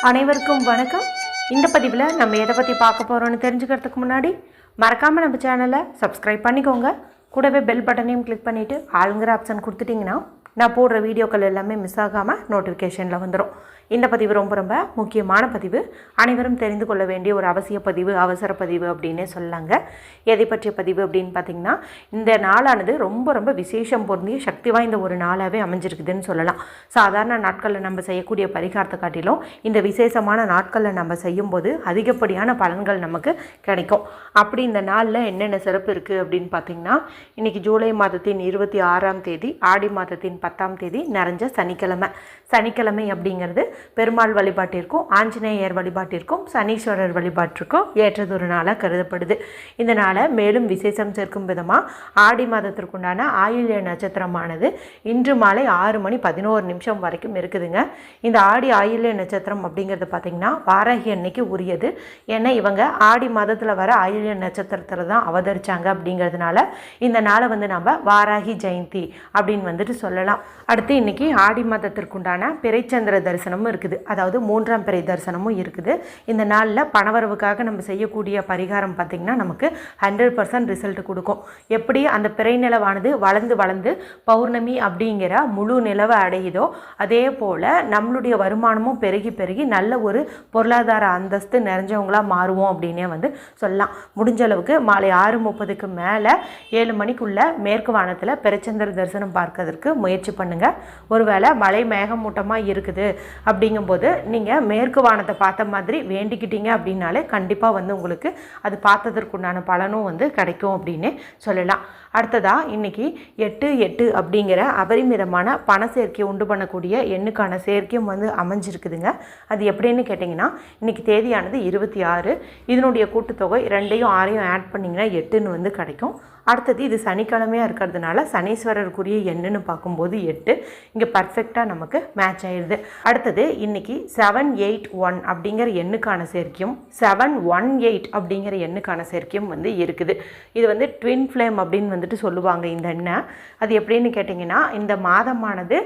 அனைவருக்கும் வணக்கம். இந்த பதிவில் நம்ம எதை பற்றி பார்க்க போகிறோன்னு தெரிஞ்சுக்கிறதுக்கு முன்னாடி மறக்காமல் நம்ம சேனலை சப்ஸ்கிரைப் பண்ணிக்கோங்க. கூடவே பெல் பட்டனையும் கிளிக் பண்ணிவிட்டு ஆளுங்கிற ஆப்ஷன் கொடுத்துட்டிங்கன்னா நான் போடுற வீடியோக்கள் எல்லாமே மிஸ் ஆகாமல் நோட்டிஃபிகேஷனில் வந்துடும். இந்த பதிவு ரொம்ப ரொம்ப முக்கியமான பதிவு, அனைவரும் தெரிந்து கொள்ள வேண்டிய ஒரு அவசிய பதிவு, அவசர பதிவு அப்படின்னே சொல்லாங்க. எதை பற்றிய பதிவு அப்படின்னு பார்த்திங்கன்னா, இந்த நாளானது ரொம்ப ரொம்ப விசேஷம் பொருந்திய சக்தி வாய்ந்த ஒரு நாளாகவே அமைஞ்சிருக்குதுன்னு சொல்லலாம். சாதாரண நாட்களில் நம்ம செய்யக்கூடிய பரிகாரத்தை காட்டிலும் இந்த விசேஷமான நாட்களில் நம்ம செய்யும்போது அதிகப்படியான பலன்கள் நமக்கு கிடைக்கும். அப்படி இந்த நாளில் என்னென்ன சிறப்பு இருக்குது அப்படின்னு பார்த்திங்கன்னா, இன்றைக்கி ஜூலை மாதத்தின் 26ஆம் தேதி, ஆடி மாதத்தின் 10ஆம் தேதி நிறைஞ்ச சனிக்கிழமை. சனிக்கிழமை அப்படிங்கிறது பெருமாள் வழிபாட்டிற்கும் ஆஞ்சநேயர் வழிபாட்டிற்கும் சனீஸ்வரர் வழிபாட்டிற்கும் ஏற்றதொரு நாளாக கருதப்படுது. இந்த நாளை மேலும் விசேஷம் சேர்க்கும் விதமாக ஆடி மாதத்திற்குண்டான ஆயில்ய நட்சத்திரமானது இன்று மாலை 6:11 வரைக்கும் இருக்குதுங்க. இந்த ஆடி ஆயில்ய நட்சத்திரம் அப்படிங்கிறது பார்த்திங்கன்னா வாராகி அன்னைக்கு உரியது. ஏன்னா இவங்க ஆடி மாதத்தில் வர ஆயில்ய நட்சத்திரத்தில் தான் அவதரித்தாங்க. அப்படிங்கிறதுனால இந்த நாளை நம்ம வாராகி ஜெயந்தி அப்படின்னு சொல்லலாம். அடுத்து இன்னைக்கு ஆடி மாதத்திற்குண்டான பிறைச்சந்திர தரிசனமும் இருக்குது, அதாவது 3ஆம் பிறை தரிசனமும் இருக்குது. இந்த நாளில் பணவரவுக்காக நம்ம செய்யக்கூடிய பரிகாரம் பார்த்திங்கன்னா நமக்கு 100% ரிசல்ட் கொடுக்கும். எப்படி அந்த பிறை நிலவானது வளர்ந்து வளர்ந்து பௌர்ணமி அப்படிங்கிற முழு நிலவை அடையுதோ அதே போல் நம்மளுடைய வருமானமும் பெருகி பெருகி நல்ல ஒரு பொருளாதார அந்தஸ்து நிறைஞ்சவங்களாக மாறுவோம் அப்படின்னே சொல்லலாம். முடிஞ்ச அளவுக்கு மாலை 6:30க்கு மேலே 7 மணிக்குள்ளே மேற்கு வானத்தில் பிறைச்சந்திர தரிசனம் பார்க்கறதுக்கு முயற்சி பண்ணுங்கள். ஒருவேளை மழை மேகமூட்டமாக இருக்குது அப்படிங்கும்போது நீங்கள் மேற்கு வானத்தை பார்த்த மாதிரி வேண்டிக்கிட்டீங்க அப்படின்னாலே கண்டிப்பாக உங்களுக்கு அது பார்த்ததற்குண்டான பலனும் கிடைக்கும் அப்படின்னு சொல்லலாம். அடுத்ததாக இன்றைக்கி 8/8 அப்படிங்கிற அபரிமிதமான பண சேர்க்கையை உண்டு பண்ணக்கூடிய எண்ணுக்கான சேர்க்கையும் அமைஞ்சிருக்குதுங்க. அது எப்படின்னு கேட்டிங்கன்னா, இன்றைக்கி தேதியானது 26. இதனுடைய கூட்டுத்தொகை 2ஐயும் 6ஐயும் ஆட் பண்ணிங்கன்னா 8ன்னு கிடைக்கும். அடுத்தது இது சனிக்கிழமையாக இருக்கிறதுனால சனீஸ்வரருக்குரிய எண்ணுன்னு பார்க்கும்போது 8 இங்கே பர்ஃபெக்டாக நமக்கு மேட்ச் ஆயிடுது. அடுத்தது இன்றைக்கி 781 அப்படிங்கிற எண்ணுக்கான சேர்க்கையும் 718 அப்படிங்கிற எண்ணுக்கான சேர்க்கையும் இருக்குது. இது ட்வின் ஃப்ளேம் அப்படின்னு சொல்லுவாங்க இந்த எண்ணெய். அது எப்படின்னு கேட்டிங்கன்னா, இந்த மாதமானது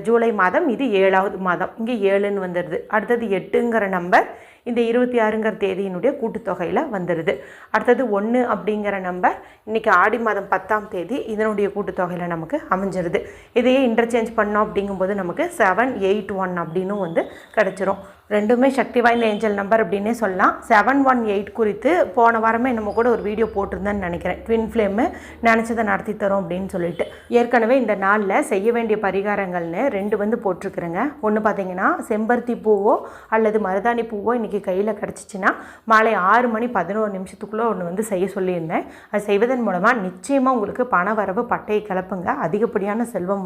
ஜூலை மாதம், இது 7ஆவது மாதம், இங்கே 7ன்னு வந்துடுது. அடுத்தது 8ங்கிற நம்பர் இந்த 26ங்கிற தேதியினுடைய கூட்டுத்தொகையில் வந்துடுது. அடுத்தது 1 அப்படிங்கிற நம்பர் இன்றைக்கி ஆடி மாதம் 10ஆம் தேதி, இதனுடைய கூட்டுத்தொகையில் நமக்கு அமைஞ்சிருது. இதையே இன்டர்சேஞ்ச் பண்ணோம் அப்படிங்கும்போது நமக்கு 781 அப்படின்னு கிடச்சிரும். ரெண்டுமே சக்தி வாய்ந்த ஏஞ்சல் நம்பர் அப்படின்னே சொல்லலாம். 718 குறித்து போன வாரமே நம்ம கூட ஒரு வீடியோ போட்டிருந்தேன்னு நினைக்கிறேன். ட்வின் ஃப்ளேமு நினச்சதை நடத்தி தரோம் அப்படின்னு சொல்லிட்டு. ஏற்கனவே இந்த நாளில் செய்ய வேண்டிய பரிகாரங்கள்னு 2 போட்டிருக்குறேங்க. ஒன்று பார்த்திங்கன்னா, செம்பருத்தி பூவோ அல்லது மருதாணி பூவோ இன்றைக்கி கையில் கிடச்சிச்சின்னா மாலை 6:11 ஒன்று செய்ய சொல்லியிருந்தேன். அது செய்வதன் மூலமாக நிச்சயமாக உங்களுக்கு பண வரவு பட்டையை கிளப்புங்க. அதிகப்படியான செல்வம்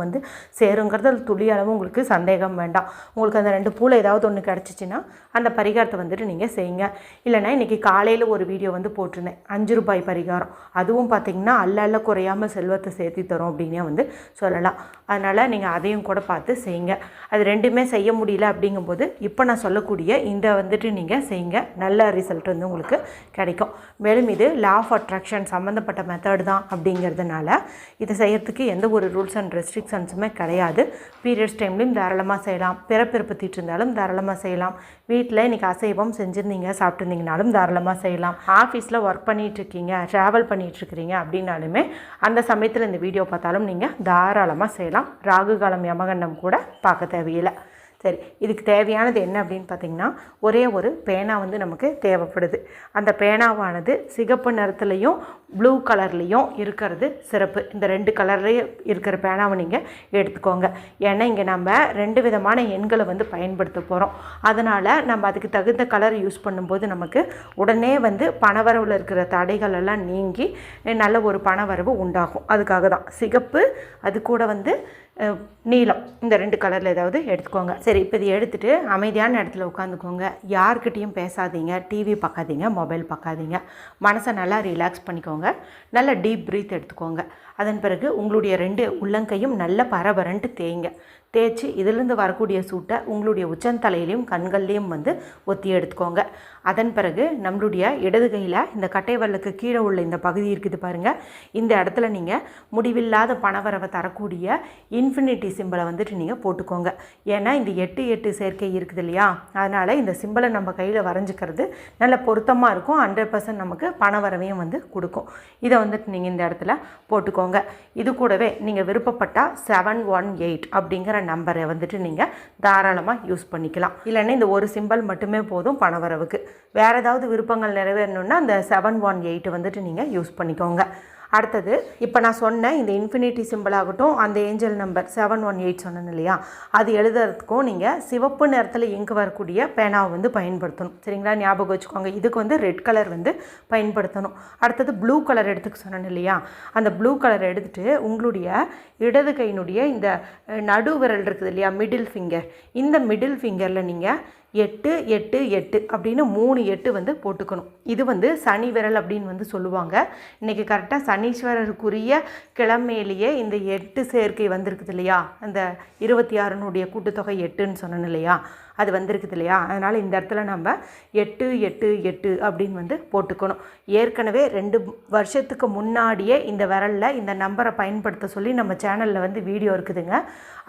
சேருங்கிறது துளி அளவு உங்களுக்கு சந்தேகம் வேண்டாம். உங்களுக்கு அந்த 2 பூவில் ஏதாவது ஒன்று கிடச்சி அந்த பரிகாரத்தை நீங்கள் செய்யுங்க. இல்லைனா இன்றைக்கி காலையில் ஒரு வீடியோ போட்டிருந்தேன், 5 ரூபாய் பரிகாரம். அதுவும் பார்த்திங்கன்னா அல்ல குறையாமல் செல்வத்தை சேர்த்தி தரும் அப்படின்னே சொல்லலாம். அதனால் நீங்கள் அதையும் கூட பார்த்து செய்யுங்க. அது 2மே செய்ய முடியல அப்படிங்கும்போது இப்போ நான் சொல்லக்கூடிய இந்த நீங்கள் செய்யுங்க. நல்ல ரிசல்ட் உங்களுக்கு கிடைக்கும். மேலும் இது லா ஆஃப் அட்ராக்ஷன் சம்மந்தப்பட்ட மெத்தட் தான் அப்படிங்கிறதுனால இதை செய்யறதுக்கு எந்த ஒரு ரூல்ஸ் அண்ட் ரெஸ்ட்ரிக்ஷன்ஸுமே கிடையாது. பீரியட்ஸ் டைம்லையும் தாராளமாக செய்யலாம், பிறப்பிறப்பு தீட்டு இருந்தாலும் தாராளமாக செய்யலாம். வீட்டில் இன்றைக்கி அசைவம் செஞ்சுருந்தீங்க சாப்பிட்டுருந்தீங்கனாலும் தாராளமாக செய்யலாம். ஆஃபீஸில் ஒர்க் பண்ணிகிட்ருக்கீங்க, ட்ராவல் பண்ணிகிட்ருக்கிறீங்க அப்படின்னாலுமே அந்த சமயத்தில் இந்த வீடியோ பார்த்தாலும் நீங்கள் தாராளமாக செய்யலாம். ராகு காலம் யமகண்டம் கூட பார்க்க தேவையில்லை. சரி, இதுக்கு தேவையானது என்ன அப்படின்னு பார்த்திங்கன்னா, ஒரே ஒரு பேனா நமக்கு தேவைப்படுது. அந்த பேனாவானது சிகப்பு நிறத்துலையும் ப்ளூ கலர்லேயும் இருக்கிறது சிறப்பு. இந்த 2 கலர்லேயும் இருக்கிற பேனாவை நீங்கள் எடுத்துக்கோங்க. ஏன்னா இங்கே நம்ம 2 விதமான எண்களை பயன்படுத்த போகிறோம். அதனால் நம்ம அதுக்கு தகுந்த கலர் யூஸ் பண்ணும்போது நமக்கு உடனே பணவரவில் இருக்கிற தடைகள் எல்லாம் நீங்கி நல்ல ஒரு பணவரவு உண்டாகும். அதுக்காக தான் சிகப்பு, அது கூட நீலம், இந்த 2 கலரில் ஏதாவது எடுத்துக்கோங்க. சரி, இப்போ இது எடுத்துகிட்டு அமைதியான இடத்துல உட்காந்துக்கோங்க. யார்கிட்டையும் பேசாதீங்க, டிவி பார்க்காதீங்க, மொபைல் பார்க்காதீங்க. மனசை நல்லா ரிலாக்ஸ் பண்ணிக்கோங்க. நல்லா டீப் ப்ரீத் எடுத்துக்கோங்க. அதன் பிறகு உங்களுடைய 2 உள்ளங்கையும் நல்ல பரபரன்ட்டு தேய்ச்சி இதிலிருந்து வரக்கூடிய சூட்டை உங்களுடைய உச்சந்தலையிலையும் கண்கள்லேயும் வந்து ஒத்தி எடுத்துக்கோங்க. அதன் பிறகு நம்மளுடைய இடது கையில் இந்த கட்டை விரலுக்கு கீழே உள்ள இந்த பகுதி இருக்குது பாருங்கள், இந்த இடத்துல நீங்கள் முடிவில்லாத பணவரவை தரக்கூடிய இன்ஃபினிட்டி சிம்பிளை வந்துட்டு நீங்கள் போட்டுக்கோங்க. ஏன்னா இந்த 8 சேர்க்கை இருக்குது இல்லையா, அதனால் இந்த சிம்பிளை நம்ம கையில் வரைஞ்சிக்கிறது நல்ல பொருத்தமாக இருக்கும். 100% நமக்கு பணவரவையும் வந்து கொடுக்கும். இதை வந்துட்டு நீங்கள் இந்த இடத்துல போட்டுக்கோங்க. இது கூடவே நீங்கள் விருப்பப்பட்டால் 718 அப்படிங்கிற நம்பரை வந்துட்டு நீங்கள் தாராளமாக யூஸ் பண்ணிக்கலாம். இல்லைன்னா இந்த ஒரு சிம்பிள் மட்டுமே போதும் பணவரவுக்கு. வேறு ஏதாவது விருப்பங்கள் நிறைவேறணுன்னா அந்த 718 வந்துட்டு நீங்கள் யூஸ் பண்ணிக்கோங்க. அடுத்தது இப்போ நான் சொன்னேன் இந்த இன்ஃபினிட்டி சிம்பிள் ஆகட்டும், அந்த ஏஞ்சல் நம்பர் 718 சொன்னேன் இல்லையா, அது எழுதுறதுக்கும் நீங்கள் சிவப்பு நிறத்தில் இங்கு வரக்கூடிய பேனாவை வந்து பயன்படுத்தணும். சரிங்களா, ஞாபகம் வச்சுக்கோங்க. இதுக்கு வந்து ரெட் கலர் வந்து பயன்படுத்தணும். அடுத்தது ப்ளூ கலர் எடுத்துக்க சொன்னேன் இல்லையா, அந்த ப்ளூ கலர் எடுத்துகிட்டு உங்களுடைய இடது கையினுடைய இந்த நடு விரல் இருக்குது இல்லையா, மிடில் ஃபிங்கர், இந்த மிடில் ஃபிங்கரில் நீங்கள் 8 8 8 அப்படின்னு 3 8 வந்து போட்டுக்கணும். இது வந்து சனி விரல் அப்படின்னு வந்து சொல்லுவாங்க. இன்றைக்கி கரெக்டாக சனீஸ்வரருக்குரிய கிழமையிலேயே இந்த 8 சேர்க்கை வந்திருக்குது இல்லையா, அந்த 26னுடைய கூட்டுத்தொகை 8ன்னு சொன்னேன் இல்லையா, அது வந்திருக்குது இல்லையா, அதனால் இந்த இடத்துல நம்ம 8 8 8 அப்படின்னு வந்து போட்டுக்கணும். ஏற்கனவே 2 வருஷத்துக்கு முன்னாடியே இந்த விரலில் இந்த நம்பரை பயன்படுத்த சொல்லி நம்ம சேனலில் வந்து வீடியோ இருக்குதுங்க.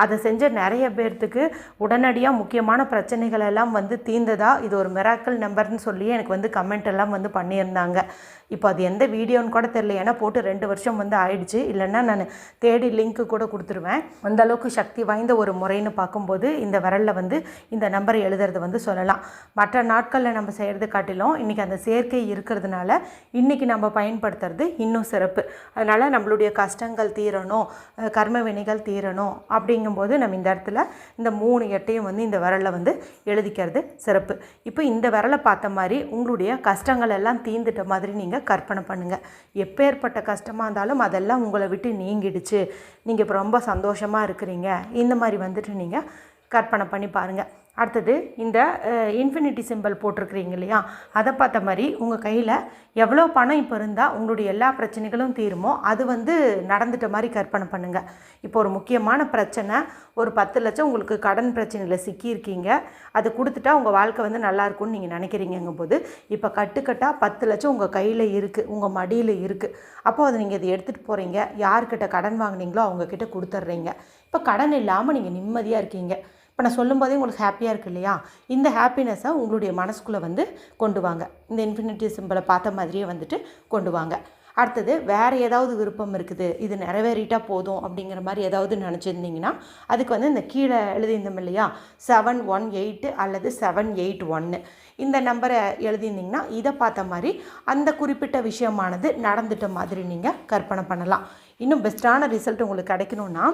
அதை செஞ்ச நிறைய பேர்த்துக்கு உடனடியாக முக்கியமான பிரச்சனைகள் எல்லாம் வந்து தீர்ந்ததா, இது ஒரு மிராக்கிள் நம்பர்னு சொல்லி எனக்கு வந்து கமெண்ட் எல்லாம் வந்து பண்ணியிருந்தாங்க. இப்போ அது எந்த வீடியோன்னு கூட தெரியல, ஏன்னா போட்டு 2 வருஷம் வந்து ஆயிடுச்சு. இல்லைன்னா நான் தேடி லிங்க்கு கூட கொடுத்துருவேன். அந்தளவுக்கு சக்தி வாய்ந்த ஒரு முறைன்னு பார்க்கும்போது இந்த விரலில் வந்து இந்த நம்பரை எழுதுறது வந்து சொல்லலாம். மற்ற நாட்களில் நம்ம செய்கிறது காட்டிலும் இன்றைக்கி அந்த சேர்க்கை இருக்கிறதுனால இன்றைக்கி நம்ம பயன்படுத்துறது இன்னும் சிறப்பு. அதனால் நம்மளுடைய கஷ்டங்கள் தீரணும், கர்ம வினைகள் தீரணும் அப்படிங்கும்போது நம்ம இந்த இடத்துல இந்த 3 8ஐயும் வந்து இந்த விரலில் வந்து எழுதிக்கிறது சிறப்பு. இப்போ இந்த விரலை பார்த்த மாதிரி உங்களுடைய கஷ்டங்கள் எல்லாம் தீர்ந்துட்ட மாதிரி நீங்கள் கற்பனை பண்ணுங்கள். எப்பேற்பட்ட கஷ்டமாக இருந்தாலும் அதெல்லாம் உங்களை விட்டு நீங்கிடுச்சு, நீங்கள் இப்போ ரொம்ப சந்தோஷமாக இருக்கிறீங்க, இந்த மாதிரி வந்துட்டு நீங்கள் கற்பனை பண்ணி பாருங்கள். அடுத்தது இந்த இன்ஃபினிட்டி சிம்பிள் போட்டிருக்கிறீங்க இல்லையா, அதை பார்த்த மாதிரி உங்கள் கையில் எவ்வளோ பணம் இப்போ இருந்தால் உங்களுடைய எல்லா பிரச்சனைகளும் தீருமோ அது வந்து நடந்துட்ட மாதிரி கற்பனை பண்ணுங்கள். இப்போ ஒரு முக்கியமான பிரச்சனை, ஒரு 10 லட்சம் உங்களுக்கு கடன் பிரச்சனையில் சிக்கியிருக்கீங்க, அது கொடுத்துட்டா உங்கள் வாழ்க்கை வந்து நல்லாயிருக்கும்னு நீங்கள் நினைக்கிறீங்கும் போது இப்போ கட்டுக்கட்டாக 10 லட்சம் உங்கள் கையில் இருக்குது, உங்கள் மடியில் இருக்குது. அப்போது அதை நீங்கள் இதை எடுத்துகிட்டு போகிறீங்க, யார்கிட்ட கடன் வாங்கினீங்களோ அவங்கக்கிட்ட கொடுத்துட்றீங்க. இப்போ கடன் இல்லாமல் நீங்கள் நிம்மதியாக இருக்கீங்க. இப்போ நான் சொல்லும்போதே உங்களுக்கு ஹாப்பியாக இருக்குது இல்லையா, இந்த ஹாப்பினஸை உங்களுடைய மனசுக்குள்ளே வந்து கொண்டு வாங்க. இந்த இன்ஃபினிட்டி சிம்பிளை பார்த்த மாதிரியே வந்துட்டு கொண்டு வாங்க. அடுத்தது வேறு ஏதாவது விருப்பம் இருக்குது, இது நிறைவேறிட்டால் போதும் அப்படிங்கிற மாதிரி ஏதாவது நினச்சிருந்தீங்கன்னா அதுக்கு வந்து இந்த கீழே எழுதியிருந்தோம் இல்லையா 718 அல்லது 781 இந்த நம்பரை எழுதியிருந்தீங்கன்னா இதை பார்த்த மாதிரி அந்த குறிப்பிட்ட விஷயமானது நடந்துட்ட மாதிரி நீங்கள் கற்பனை பண்ணலாம். இன்னும் பெஸ்ட்டான ரிசல்ட் உங்களுக்கு கிடைக்கணுன்னா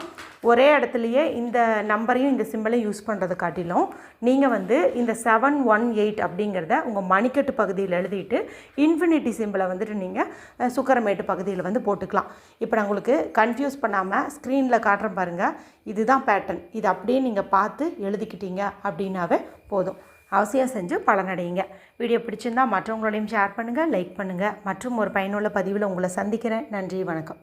ஒரே இடத்துலையே இந்த நம்பரையும் இந்த சிம்பிளையும் யூஸ் பண்ணுறதை காட்டிலும் நீங்கள் வந்து இந்த 718 அப்படிங்கிறத உங்கள் மணிக்கட்டு பகுதியில் எழுதிட்டு இன்ஃபினிட்டி சிம்பிளை வந்துட்டு நீங்கள் சுக்கரமேட்டு பகுதியில் வந்து போட்டுக்கலாம். இப்போ நான் உங்களுக்கு கன்ஃபியூஸ் பண்ணாமல் ஸ்க்ரீனில் காட்டுறேன் பாருங்கள், இதுதான் பேட்டர்ன். இது அப்படியே நீங்கள் பார்த்து எழுதிக்கிட்டீங்க அப்படின்னாவே போதும். அவசியம் செஞ்சு பலனடையுங்க. வீடியோ பிடிச்சிருந்தால் மற்றவங்களோடையும் ஷேர் பண்ணுங்கள், லைக் பண்ணுங்கள். மற்றும் ஒரு பயனுள்ள பதிவில் உங்களை சந்திக்கிறேன். நன்றி, வணக்கம்.